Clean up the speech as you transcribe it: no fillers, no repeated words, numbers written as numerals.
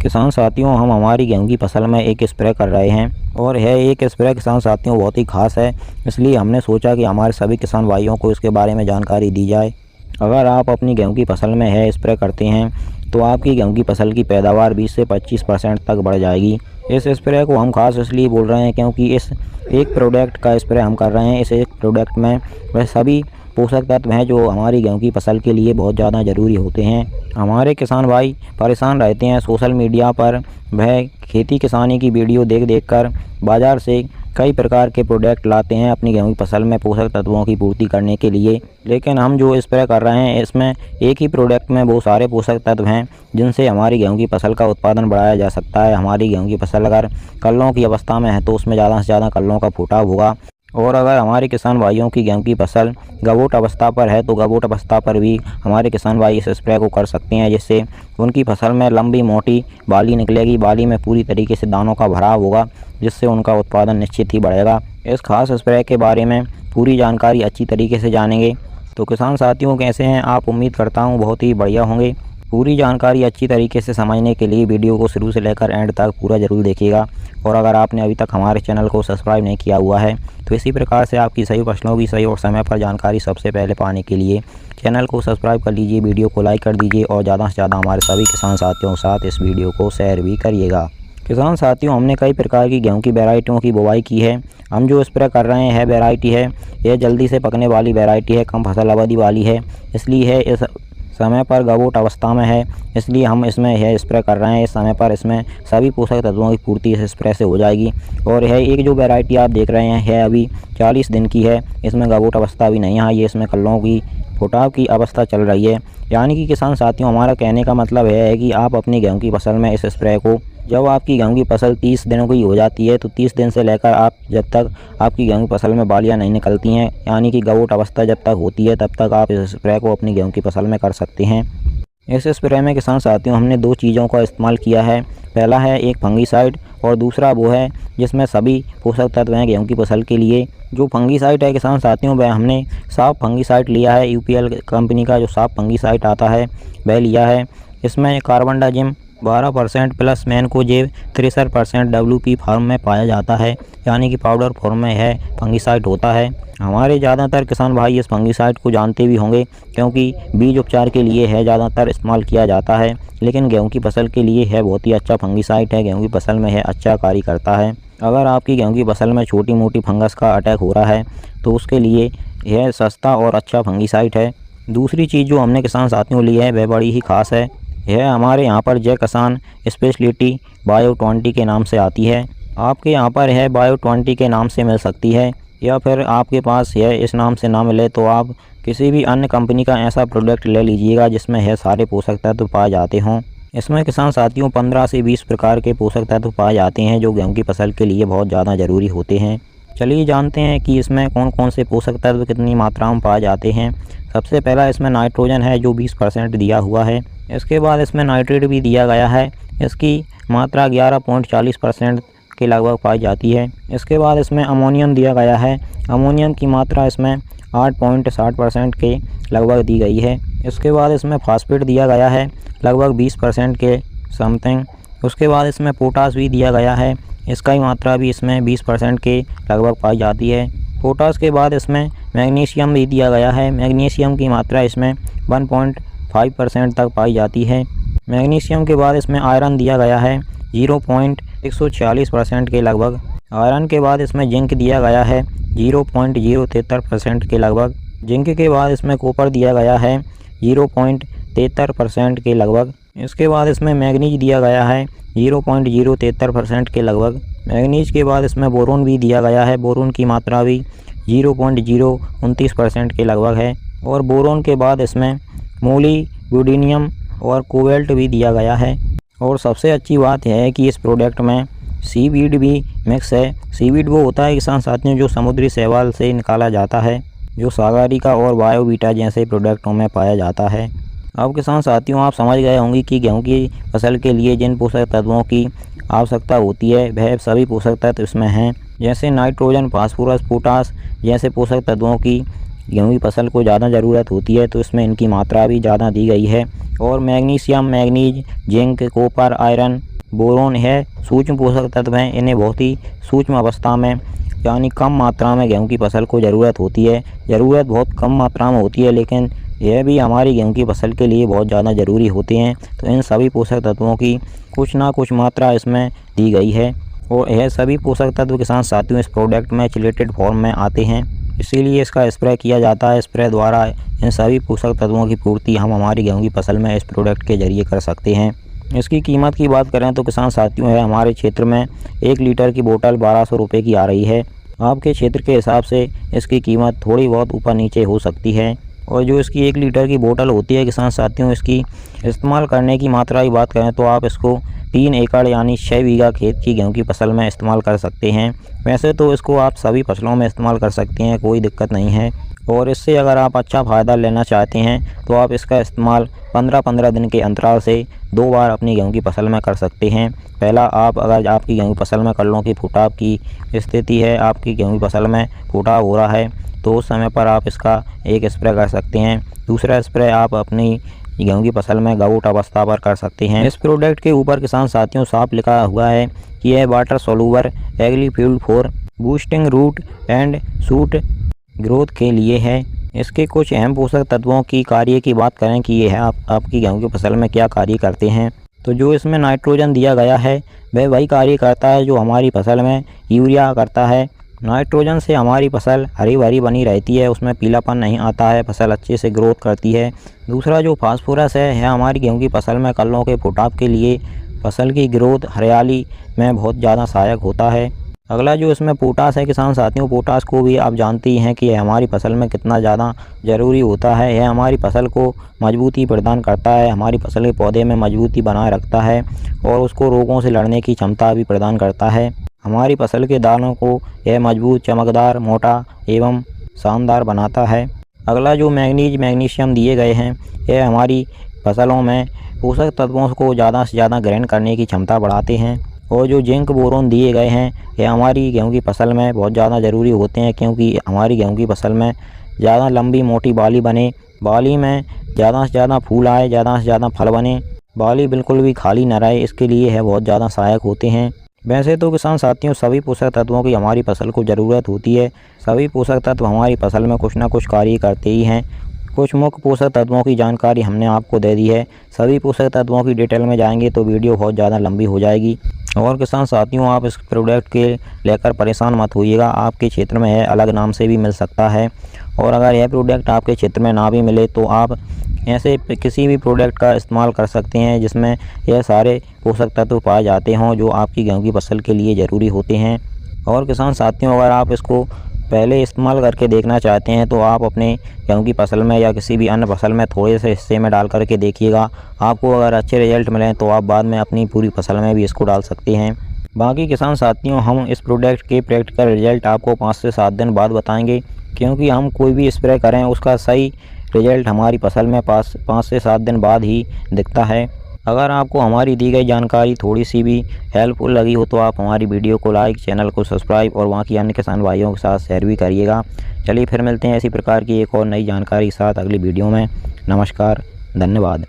किसान साथियों, हम हमारी गेहूं की फसल में एक स्प्रे कर रहे हैं और यह एक स्प्रे किसान साथियों बहुत ही खास है। इसलिए हमने सोचा कि हमारे सभी किसान भाइयों को इसके बारे में जानकारी दी जाए। अगर आप अपनी गेहूं की फसल में यह स्प्रे करते हैं तो आपकी गेहूं की फसल की पैदावार 20 से 25% तक बढ़ जाएगी। इस स्प्रे को हम खास इसलिए बोल रहे हैं क्योंकि इस एक प्रोडक्ट का स्प्रे हम कर रहे हैं। इस एक प्रोडक्ट में वह सभी पोषक तत्व हैं जो हमारी गेहूं की फसल के लिए बहुत ज़्यादा ज़रूरी होते हैं। हमारे किसान भाई परेशान रहते हैं सोशल मीडिया पर, वह खेती किसानी की वीडियो देख कर बाज़ार से कई प्रकार के प्रोडक्ट लाते हैं अपनी गेहूं की फसल में पोषक तत्वों की पूर्ति करने के लिए। लेकिन हम जो स्प्रे कर रहे हैं इसमें एक ही प्रोडक्ट में बहुत सारे पोषक तत्व हैं जिनसे हमारी गेहूं की फसल का उत्पादन बढ़ाया जा सकता है। हमारी गेहूं की फसल अगर कल्लों की अवस्था में है तो उसमें ज़्यादा से ज़्यादा कल्लों का फुटाव होगा, और अगर हमारे किसान भाइयों की गेहूं की फसल गबोट अवस्था पर है तो गबोट अवस्था पर भी हमारे किसान भाई इस स्प्रे को कर सकते हैं, जिससे उनकी फसल में लंबी मोटी बाली निकलेगी। बाली में पूरी तरीके से दानों का भराव होगा, जिससे उनका उत्पादन निश्चित ही बढ़ेगा। इस खास स्प्रे के बारे में पूरी जानकारी अच्छी तरीके से जानेंगे। तो किसान साथियों कैसे हैं आप? उम्मीद करता हूँ बहुत ही बढ़िया होंगे। पूरी जानकारी अच्छी तरीके से समझने के लिए वीडियो को शुरू से लेकर एंड तक पूरा ज़रूर देखिएगा। और अगर आपने अभी तक हमारे चैनल को सब्सक्राइब नहीं किया हुआ है तो इसी प्रकार से आपकी सही फसलों की सही और समय पर जानकारी सबसे पहले पाने के लिए चैनल को सब्सक्राइब कर लीजिए, वीडियो को लाइक कर दीजिए और ज़्यादा से ज़्यादा हमारे सभी किसान साथियों के साथ इस वीडियो को शेयर भी करिएगा। किसान साथियों, हमने कई प्रकार की गेहूं की वैरायटियों की बुवाई की है। हम जो स्प्रे कर रहे हैं वैरायटी है, यह जल्दी से पकने वाली वैरायटी है, कम फसल अवधि वाली है, इसलिए है इस समय पर गबोट अवस्था में है, इसलिए हम इसमें यह स्प्रे कर रहे हैं। इस समय पर इसमें सभी पोषक तत्वों की पूर्ति इस स्प्रे से हो जाएगी। और यह एक जो वैरायटी आप देख रहे हैं यह अभी 40 दिन की है, इसमें गबोट अवस्था भी नहीं आई है, इसमें कल्लों की फुटाव की अवस्था चल रही है। यानी कि किसान साथियों, हमारा कहने का मतलब यह है कि आप अपनी गेहूं की फसल में इस स्प्रे को, जब आपकी गेहूं की फसल 30 दिनों की हो जाती है तो 30 दिन से लेकर आप जब तक आपकी गेहूं की फसल में बालियां नहीं निकलती हैं, यानी कि गबोट अवस्था जब तक होती है तब तक आप इस स्प्रे को अपनी गेहूं की फसल में कर सकते हैं। इस स्प्रे में किसान साथियों हमने दो चीज़ों का इस्तेमाल किया है। पहला है एक फंगीसाइड और दूसरा वो है जिसमें सभी पोषक तत्व हैं गेहूं की फसल के लिए। जो फंगीसाइड है किसान साथियों, वह हमने साफ फंगीसाइड लिया है, यूपीएल कंपनी का जो साफ फंगीसाइड आता है वह लिया है। इसमें carbendazim 12% plus mancozeb 63% WP form में पाया जाता है, यानी कि पाउडर फॉर्म में यह फंगीसाइड होता है। हमारे ज़्यादातर किसान भाई इस फंगीसाइड को जानते भी होंगे क्योंकि बीज उपचार के लिए है ज़्यादातर इस्तेमाल किया जाता है, लेकिन गेहूं की फसल के लिए है बहुत ही अच्छा फंगीसाइड है। गेहूं की फसल में है अच्छा कार्य करता है। अगर आपकी गेहूं की फसल में छोटी मोटी फंगस का अटैक हो रहा है तो उसके लिए यह सस्ता और अच्छा फंगीसाइड है। दूसरी चीज़ जो हमने किसान साथियों ली है वह बड़ी ही खास है। यह हमारे यहाँ पर जय किसान स्पेशलिटी बायो 20 के नाम से आती है। आपके यहाँ पर यह बायो 20 के नाम से मिल सकती है, या फिर आपके पास यह इस नाम से ना मिले तो आप किसी भी अन्य कंपनी का ऐसा प्रोडक्ट ले लीजिएगा जिसमें यह सारे पोषक तत्व पाए जाते हों। इसमें किसान साथियों 15 से 20 प्रकार के पोषक तत्व पाए जाते हैं जो गेहूं की फसल के लिए बहुत ज़्यादा ज़रूरी होते हैं। चलिए जानते हैं कि इसमें कौन कौन से पोषक तत्व कितनी मात्रा में पाए जाते हैं। सबसे पहला इसमें नाइट्रोजन है जो 20% दिया हुआ है। इसके बाद इसमें नाइट्रेट भी दिया गया है, इसकी मात्रा 11.40% के लगभग पाई जाती है। इसके बाद इसमें अमोनियम दिया गया है, अमोनियम की मात्रा इसमें 8.60% के लगभग दी गई है। इसके बाद इसमें फास्फेट दिया गया है लगभग 20% के समथिंग। उसके बाद इसमें पोटास भी दिया गया है, इसका ही मात्रा भी इसमें 20% के लगभग पाई जाती है। पोटास के बाद इसमें मैग्नीशियम भी दिया गया है, मैग्नीशियम की मात्रा इसमें 1.5% तक पाई जाती है। मैग्नीशियम के बाद इसमें आयरन दिया गया है 0.146% के लगभग। आयरन के बाद इसमें जिंक दिया गया है 0.073% के लगभग। जिंक के बाद इसमें कॉपर दिया गया है 0.73% के लगभग। इसके बाद इसमें मैग्नीज दिया गया है 0.073% के लगभग। मैग्नीज के बाद इसमें बोरोन भी दिया गया है, बोरोन की मात्रा भी 0.029% के लगभग है। और बोरोन के बाद इसमें मोलिब्डेनम और कोबाल्ट भी दिया गया है। और सबसे अच्छी बात यह है कि इस प्रोडक्ट में सीवीड भी मिक्स है। सीवीड वो होता है किसान साथियों जो समुद्री शैवाल से निकाला जाता है, जो सागरिका और बायोवीटा जैसे प्रोडक्टों में पाया जाता है। अब किसान साथियों आप समझ गए होंगे कि गेहूं की फसल के लिए जिन पोषक तत्वों की आवश्यकता होती है वह सभी पोषक तत्व इसमें हैं, जैसे नाइट्रोजन, फास्फोरस, पोटास जैसे पोषक तत्वों की गेहूं की फसल को ज़्यादा ज़रूरत होती है तो इसमें इनकी मात्रा भी ज़्यादा दी गई है। और magnesium, manganese, zinc, copper, iron boron है, सूक्ष्म पोषक तत्व हैं। इन्हें बहुत ही सूक्ष्म अवस्था में यानी कम मात्रा में गेहूँ की फसल को ज़रूरत होती है। ज़रूरत बहुत कम मात्रा में होती है, लेकिन यह भी हमारी गेहूँ की फसल के लिए बहुत ज़्यादा ज़रूरी होते हैं। तो इन सभी पोषक तत्वों की कुछ ना कुछ मात्रा इसमें दी गई है और यह सभी पोषक तत्व किसान साथियों इस प्रोडक्ट में चिलेटेड फॉर्म में आते हैं, इसीलिए इसका स्प्रे किया जाता है। स्प्रे द्वारा इन सभी पोषक तत्वों की पूर्ति हम हमारी गेहूँ की फसल में इस प्रोडक्ट के ज़रिए कर सकते हैं। इसकी कीमत की बात करें तो किसान साथियों है हमारे क्षेत्र में 1 लीटर की बोतल 1200 रुपये की आ रही है। आपके क्षेत्र के हिसाब से इसकी कीमत थोड़ी बहुत ऊपर नीचे हो सकती है। और जो इसकी 1 लीटर की बोतल होती है किसान साथियों, इसकी इस्तेमाल करने की मात्रा की बात करें तो आप इसको 3 एकड़ यानी 6 बीघा खेत की गेहूं की फसल में इस्तेमाल कर सकते हैं। वैसे तो इसको आप सभी फसलों में इस्तेमाल कर सकते हैं, कोई दिक्कत नहीं है। और इससे अगर आप अच्छा फ़ायदा लेना चाहते हैं तो आप इसका इस्तेमाल 15-15 दिन के अंतराल से 2 बार अपनी गेहूं की फसल में कर सकते हैं। पहला आप अगर आपकी गेहूं की फसल में कल्लों की फुटाव की स्थिति है, आपकी गेहूं की फसल में फुटाव हो रहा है, तो उस समय पर आप इसका एक स्प्रे कर सकते हैं। दूसरा स्प्रे आप अपनी गेहूं की फसल में गाउट अवस्था पर कर सकते हैं। इस प्रोडक्ट के ऊपर किसान साथियों साफ लिखा हुआ है कि यह water soluble agri fuel for boosting root and shoot growth के लिए है। इसके कुछ अहम पोषक तत्वों की कार्य की बात करें कि यह आपकी गेहूं की फसल में क्या कार्य करते हैं, तो जो इसमें नाइट्रोजन दिया गया है वह वही कार्य करता है जो हमारी फसल में यूरिया करता है। नाइट्रोजन से हमारी फसल हरी भरी बनी रहती है, उसमें पीलापन नहीं आता है, फसल अच्छे से ग्रोथ करती है। दूसरा जो फास्फोरस है यह हमारी गेहूं की फसल में कल्लों के फुटाव के लिए फसल की ग्रोथ हरियाली में बहुत ज़्यादा सहायक होता है। अगला जो इसमें पोटास है किसान साथियों, पोटास को भी आप जानते ही हैं कि यह हमारी फसल में कितना ज़्यादा ज़रूरी होता है। यह हमारी फसल को मजबूती प्रदान करता है, हमारी फसल के पौधे में मजबूती बनाए रखता है और उसको रोगों से लड़ने की क्षमता भी प्रदान करता है। हमारी फसल के दानों को यह मजबूत, चमकदार, मोटा एवं शानदार बनाता है। अगला जो मैग्नीशियम दिए गए हैं यह हमारी फसलों में पोषक तत्वों को ज़्यादा से ज़्यादा ग्रहण करने की क्षमता बढ़ाते हैं। और जो जिंक बोरोन दिए गए हैं यह हमारी गेहूं की फसल में बहुत ज़्यादा ज़रूरी होते हैं, क्योंकि हमारी गेहूं की फसल में ज़्यादा लंबी मोटी बाली बने, बाली में ज़्यादा से ज़्यादा फूल आए, ज़्यादा से ज़्यादा फल बने, बाली बिल्कुल भी खाली न रहे, इसके लिए यह बहुत ज़्यादा सहायक होते हैं। वैसे तो किसान साथियों सभी पोषक तत्वों की हमारी फसल को ज़रूरत होती है। सभी पोषक तत्व हमारी फसल में कुछ ना कुछ कार्य करते ही हैं। कुछ मुख्य पोषक तत्वों की जानकारी हमने आपको दे दी है। सभी पोषक तत्वों की डिटेल में जाएंगे तो वीडियो बहुत ज़्यादा लंबी हो जाएगी। और किसान साथियों आप इस प्रोडक्ट के लेकर परेशान मत होइएगा, आपके क्षेत्र में है अलग नाम से भी मिल सकता है। और अगर यह प्रोडक्ट आपके क्षेत्र में ना भी मिले तो आप ऐसे किसी भी प्रोडक्ट का इस्तेमाल कर सकते हैं जिसमें यह सारे पोषक तत्व पाए जाते हों जो आपकी गेहूं की फसल के लिए ज़रूरी होते हैं। और किसान साथियों अगर आप इसको पहले इस्तेमाल करके देखना चाहते हैं तो आप अपने गेहूं की फसल में या किसी भी अन्य फसल में थोड़े से हिस्से में डाल करके देखिएगा। आपको अगर अच्छे रिजल्ट मिलें तो आप बाद में अपनी पूरी फसल में भी इसको डाल सकते हैं। बाकी किसान साथियों हम इस प्रोडक्ट के प्रैक्टिकल रिजल्ट आपको 5 से 7 दिन बाद बताएंगे, क्योंकि हम कोई भी स्प्रे करें उसका सही रिजल्ट हमारी फसल में 5 से 7 दिन बाद ही दिखता है। अगर आपको हमारी दी गई जानकारी थोड़ी सी भी हेल्पफुल लगी हो तो आप हमारी वीडियो को लाइक, चैनल को सब्सक्राइब और बाकी अन्य किसान भाइयों के साथ शेयर भी करिएगा। चलिए फिर मिलते हैं इसी प्रकार की एक और नई जानकारी के साथ अगली वीडियो में। नमस्कार, धन्यवाद।